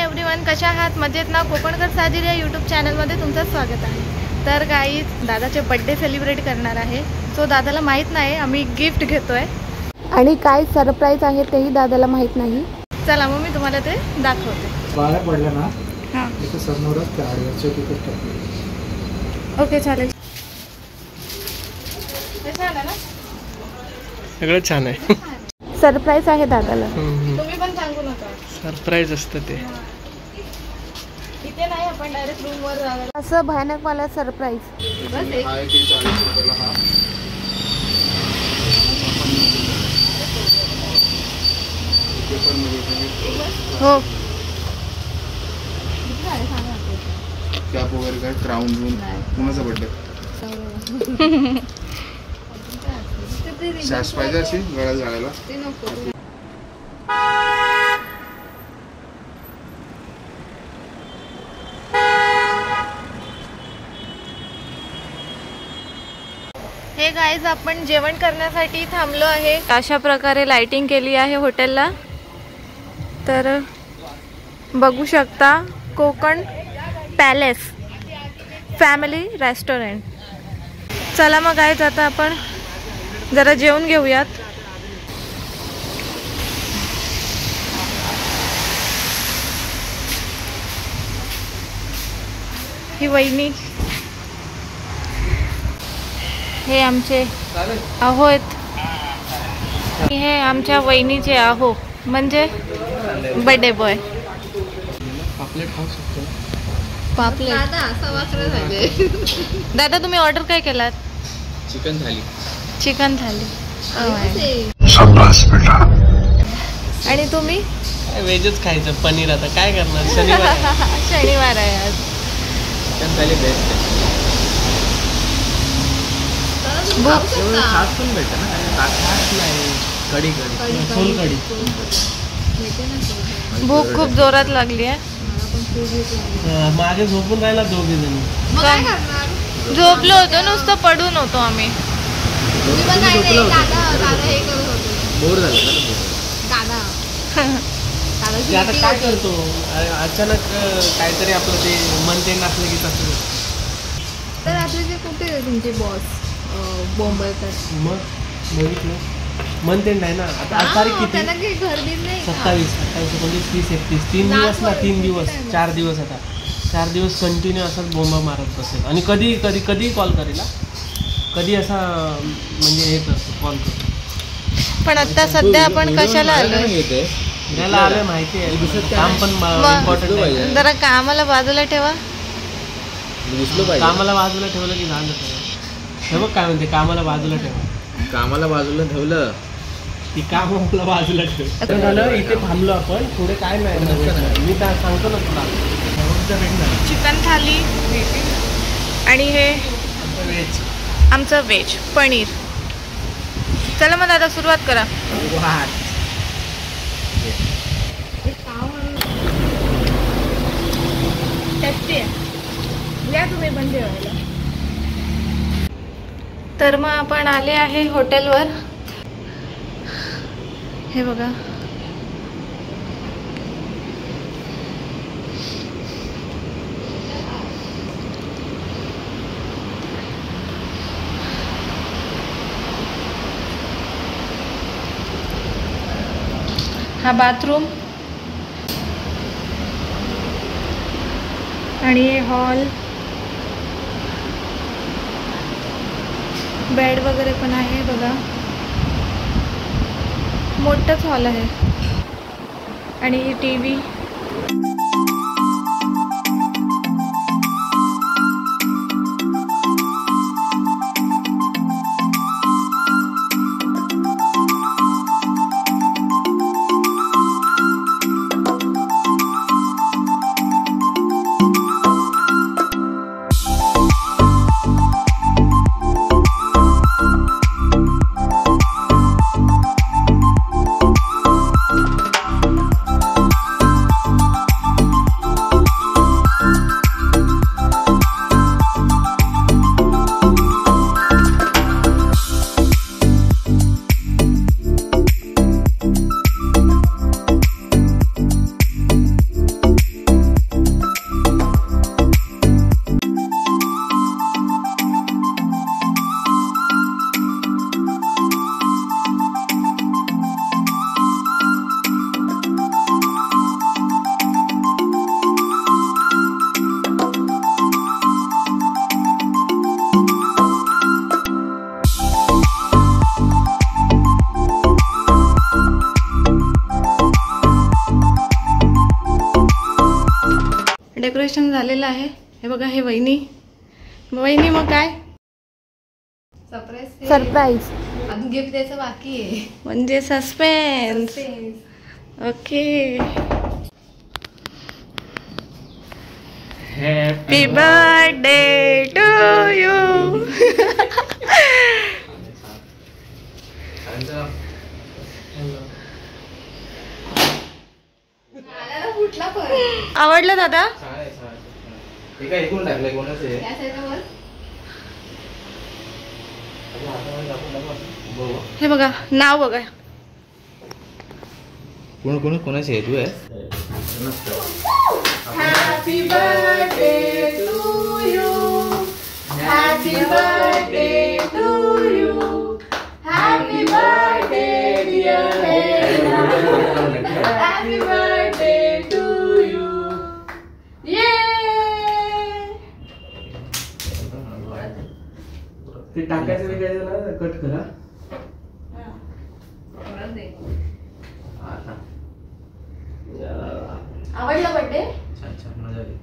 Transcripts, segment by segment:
Everyone, कशा आहात? मजेत ना? कोकणकर साजिर या यूट्यूब चॅनलमध्ये तुमचं स्वागत आहे. तर गाईज, दादाचे बड्डे सेलिब्रेट करणार आहे. सो दादाला माहीत नाही आम्ही गिफ्ट घेतोय आणि काय सरप्राईज आहे तेही दादाला माहीत नाही. चला मग मी तुम्हाला ते दाखवते. बाहेर पडलं ना हां, इथे समोरच गाडीवरचे तिकीट टाकले. ओके चालेल. सगळं छान आहे. सरप्राईज आहे दादाला. तुम्ही पण सांगू नका. सरप्राईज असतं ते. इथे नाही, आपण डायरेक्ट रूम वर जाणार. असं भयानक मला सरप्राईज. बस एक हो. कॅप वगैरे काय क्राऊन घेऊन कुणाचा बर्थडे? शास पाहिजे अशी गळ्यात घालायला. हे गाईज, आपण जेवण करण्यासाठी थांबलो आहे. अशा प्रकारे लाइटिंग केली आहे हॉटेलला. तर बघू शकता, कोकण पॅलेस फॅमिली रेस्टॉरंट. चला मग गाईज, आता आपण जरा जेवून घेऊयात. ही वहिनी, हे आमचे आहो आहेत. हे आमच्या वहिनीचे आहो म्हणजे बर्थडे बॉय. पापलेट खाऊ शकतो. पापलेट दादा, तुम्ही ऑर्डर काय केलात? चिकन थाली. चिकन थाली. आणि तुम्ही? व्हेजच खायचं, पनीर. आता काय करणार, शनिवार शनिवार आहे आज. चिकन थाली बेस्ट आहे. खास पण भेटतं ना, खास नाही. कढी सोलकढी. भूक खूप जोरात लागली आहे. मागे झोपून राहिला दोघे जण. झोपलो होतो, नुसतं पडून होतो आम्ही. बोर झालं आता काय करतो. अचानक काहीतरी आपलं ते मन ते नसलं की तसं. तर आपले कुठे तुमचे बॉस बोंबलतात? मग बघितलं, मंथ एंड आहे ना आता. आज तारीख किती? 27, 29, 30, 31. 3 दिवस ना, 3 दिवस 4 दिवस. आता 4 दिवस कंटिन्यू असंच बोंबा मारत बसेल. आणि कधी कॉल करेल, कधी असा म्हणजे हे करतो, कॉल करतो. पण आता सध्या आपण कशाला आलोय? याला आलोय माहिती आहे, काम पण इम्पॉर्टंट आहे. जरा कामाला बाजूला ठेवा. कामाला बाजूला ठेवलं की झालं. हे बघ काय म्हणते, कामाला बाजूला ठेवा. कामाला बाजूला ठेवलं ती कामाला बाजूला ठेव. झालं इथे थांबलो आपण. पुढे काय नाही, मी सांगतो ना तुला. चिकन थाली आणि हे व्हेज, आमचं व्हेज पनीर. चला मग दादा, सुरुवात करा. या तुम्ही पण जेवायला. तर मग आपण आले आहे हॉटेलवर. हे बघा, हा बाथरूम आणि हे हॉल, बेड वगैरे पण आहे. बघा, मोठंच हॉल आहे. आणि ही TV. डेकोरेशन झालेलं आहे. हे बघा, हे वहिनी मग काय सरप्राईज अजून गिफ्ट द्यायचं बाकी आहे, म्हणजे suspense. Okay. Happy birthday to you. आवडलं दादा? हे बघा, नाव बघा. कोणाची आहे तू? Happy birthday to you. Happy birthday to you. Happy birthday dear Hena. Happy birthday to you. ये. ते टाकायचं वेगळं ना, कट करा. आवडला बर्थडे? छान मजा आली.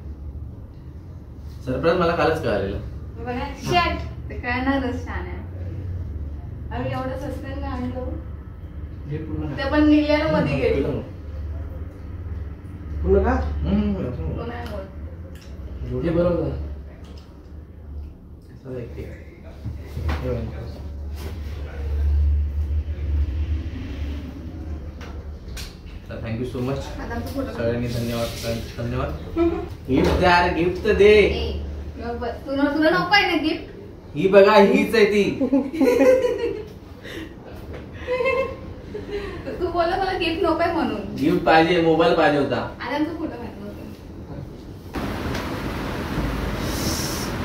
सरप्राईज मला कालच कळालेलं. बघा, शर्ट ते कळणारच. छान आहे. आम्ही एवढं सस्पेन्स आणलो, हे पूर्ण ते पण निघल्याला मध्ये गेलो. पूर्ण का? हे बरोबर. थँक्यू सो मच सगळ्यांनी. धन्यवाद. गिफ्ट द्या, गिफ्ट दे. तुला नको आहे ना गिफ्ट? ही बघा, हीच आहे ती. तू बोला मला गिफ्ट नको आहे म्हणून. गिफ्ट पाहिजे, मोबाईल पाहिजे होता. आनंदचा फोटो घातला होता.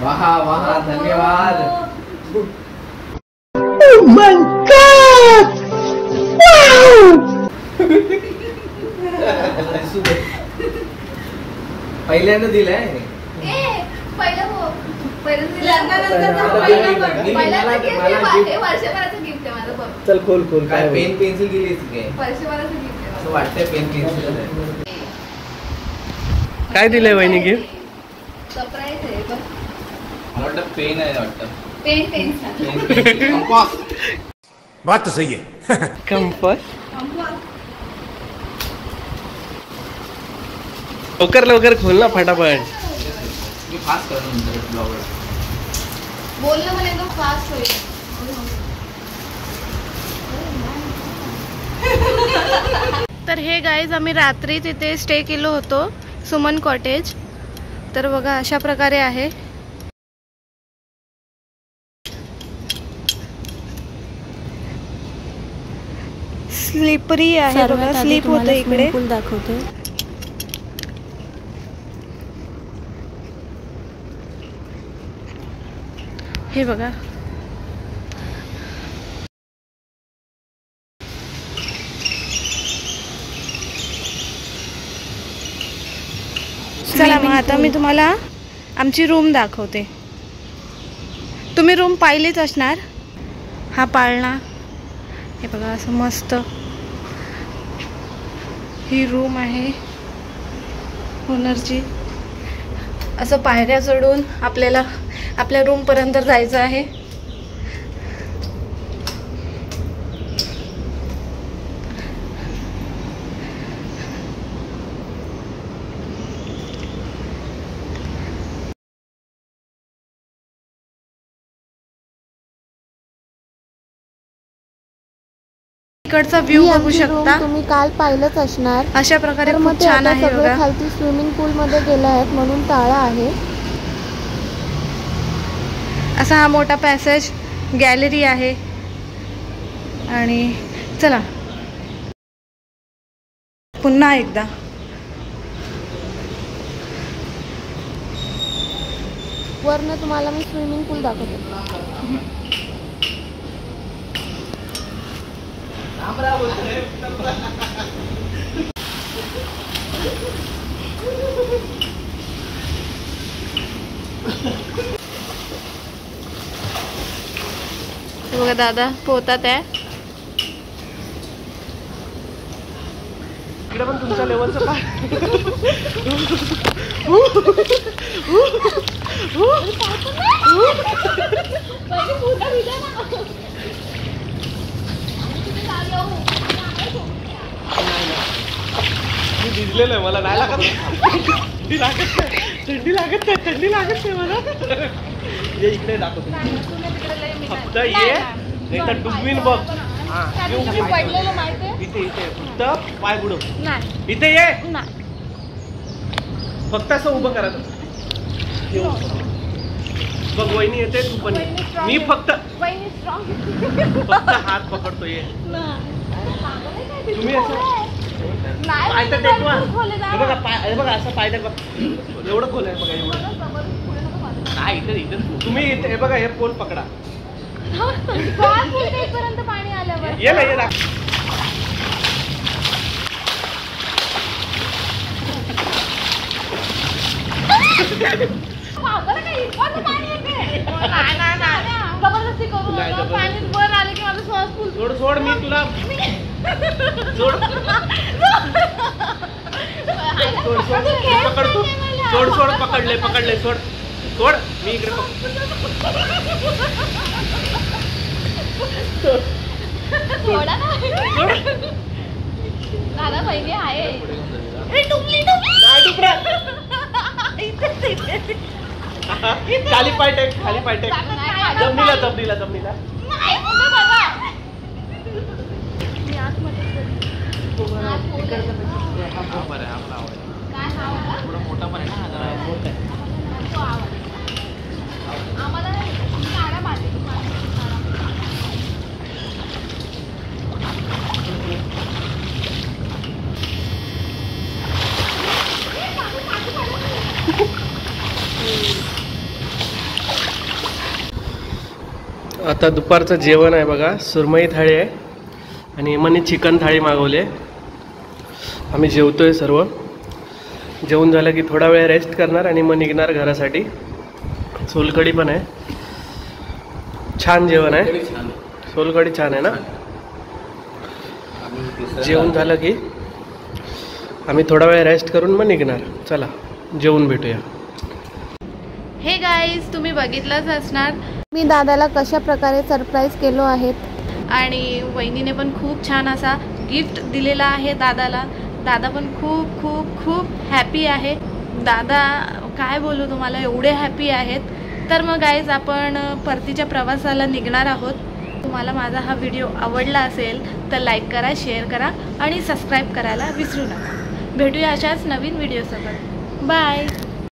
वाह धन्यवाद. पहिल्यांदा दिलाय. वर्षभराचं गिफ्ट आहे माझं बघ. चल खोल. काय पेन पेन्सिल दिली काय? वर्षभराचं गिफ्ट आहे. असं वाटतंय पेन पेन्सिल. काय दिलंय वहिनी गिफ्ट? सरप्राईज आहे बघ. मला वाटतं पेन आहे. वाटतं पेन पेन्सिल. बात तो सही है. कंपास. लवकर खोल ना फटाफट. मी फास्ट करतो ब्लॉगर. बोलणं मला एकदम फास्ट होईल. तर हे गाईज, आम्ही रात्री तिथे स्टे केलो होतो, सुमन कॉटेज. तर बघा, अशा प्रकारे आहे. स्लिपरी आहे बघा, स्लीप होतं इकडे. दाखवते. हे बघा, चला मग आता मी तुम्हाला आमची रूम दाखवते. तुम्ही रूम पाहिलीच असणार. हा पाळणा, हे बघा असं मस्त ही रूम आहे ओनरची. असं पायऱ्या चढून आपल्याला आपल्या रूम पर्यंत जायचं आहे. इकडचा व्ह्यू बघू शकता. तुम्ही काल पाहिलंच असणार. अशा प्रकारे तर खूप छान आहे सगळे बघा. खालती स्विमिंग पूल मध्ये गेले आहेत म्हणून ताळा आहे. असा हा मोठा पॅसेज, गॅलरी आहे. आणि चला पुन्हा एकदा वरनं तुम्हाला मी स्विमिंग पूल दाखवते. बघा दादा पोहतात आहे. इकडे पण तुमच्या लेवलचं पाय. थंडी लागत नाही मला. ये इकडे दाखवतो फक्त ये नाही तर डुबवीन बघ. पडलेलं माहितीये इथे इथे फक्त पाय बुडव. नाही इथे ये नाही. फक्त असं उभं करा. बघ वहिनी येते तू पण ये. मी फक्त हात पकडतो ये. तुम्ही असं पाय तर टेकवा. हे बघा पाय, हे बघा असं पाय टेकवा. एवढं खोल आहे बघा एवढं. नाही इथे इथे तुम्ही इथे हे बघा हे पोल पकडा. पर्यंत पाणी आल्यावर ये ना ये ना. जबरदस्ती करू नका. पाणी वर आले की माझा श्वास फुल. सोड सोड मी तुला सोड सोड सोड पकडतो. सोड सोड पकडले पकडले सोड सोड. मी इकडे सोडा ना. दादा पहिले आहे. खाली पाय टेक खाली पाय टेक. जमिनीला जमिनीला जमिनीला. थोडा मोठा पण आहे ना जरा मोठा आहे. आता दुपारचं जेवण आहे बघा. सुरमई थाळी आहे आणि मनी चिकन थाळी मागवली आहे. आम्ही जेवतोय सर्व. जेवण झालं की थोडा वेळ रेस्ट करणार आणि मग निघणार घरासाठी. सोलकढी पण आहे. छान जेवण आहे. सोलकढी छान आहे ना. जेवण झालं की आम्ही थोडा वेळ रेस्ट करून मग निघणार. चला जेवून भेटूया. हे गाईज तुम्ही बघितलंच असणार मी दादाला कशा प्रकारे सरप्राईज केलो आहेत. आणि वहिनीने पण खूप छान असा गिफ्ट दिलेला आहे दादाला. दादा पण खूप खूप खूप हॅपी आहे. दादा काय बोलू तुम्हाला, एवढे हॅपी आहेत. तर मग गाईज आपण परतीच्या प्रवासाला निघणार आहोत. तुम्हाला माझा हा व्हिडिओ आवडला असेल तर लाईक करा, शेअर करा आणि सबस्क्राईब करायला विसरू नका. भेटूया अशाच नवीन व्हिडिओसोबत. बाय.